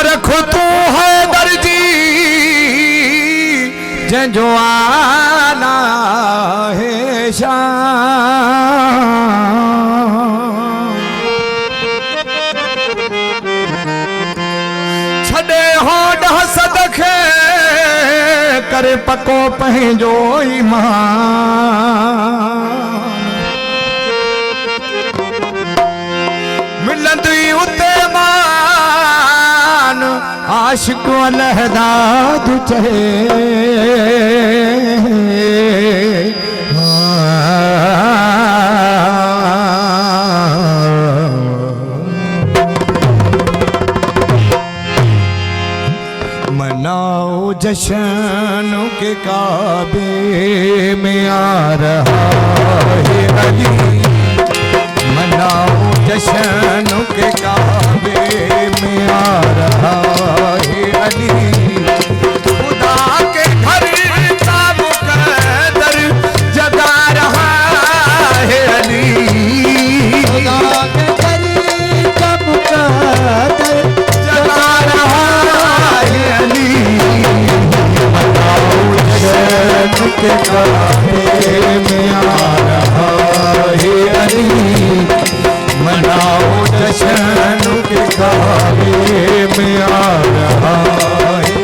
रख तू है दर्जी जंजो आला है शान छड़े हो डह सदखे करे पको पंहिंजो ईमान मिलंदी उते मान आशिक अलहदा तू चहे मनाओ जश्न के काबे में आ रहा है अली मनाओ जश्न के काबे में आ रहा है अली खुदा के घर का मुकद्दर जगा रहा है अली खुदा के घर का मुकद्दर जगा रहा है अली मनाओ जश्न के काबे में आ रहा है अली मनाओ जश्न के काबे में आ रहा है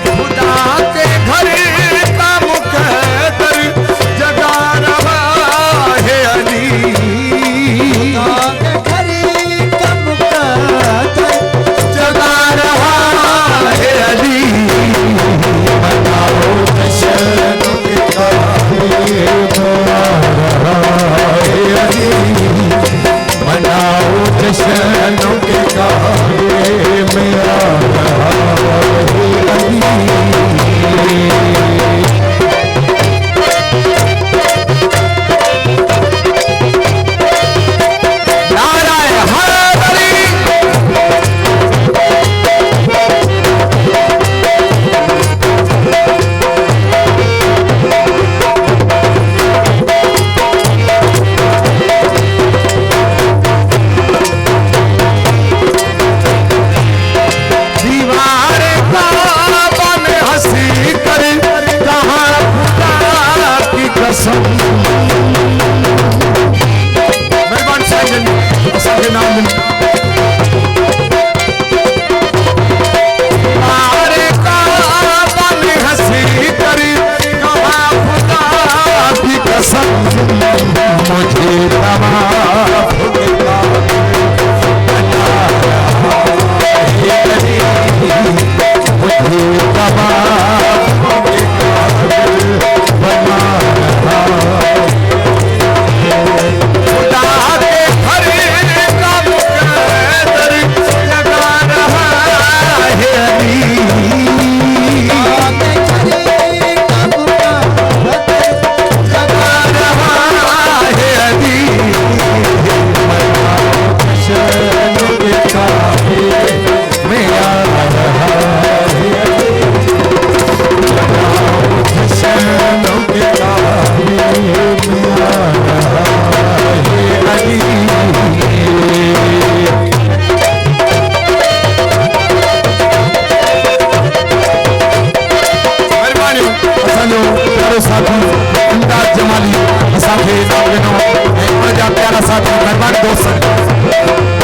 खुदा के घर का मुकद्दर जगा रहा है अली खुदा के घर का मुकद्दर जगा रहा है अली मनाओ जश्न के काबे में आ रहा है अली मनाओ जश्न के काबे में आ रहा है अली नाराए हैदरी दीवार काबा में हंसी कर कहा खुदा की कसम मेहरबान साईं असांखे नाम दीवार काबा में हंसी कर कहा खुदा की कसम मुझे तवाफ के साथी इमदाद जमाली असांखे नाम ॾिनो ऐं उन जा प्यारा साथी महिरबान दोस्त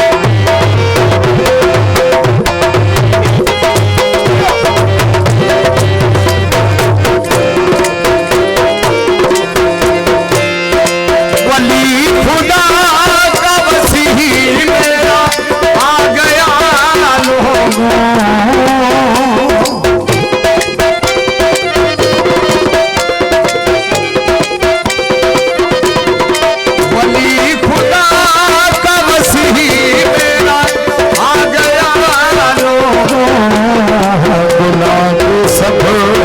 वली खुदा का वसीह मेरा आ गया लोगों सब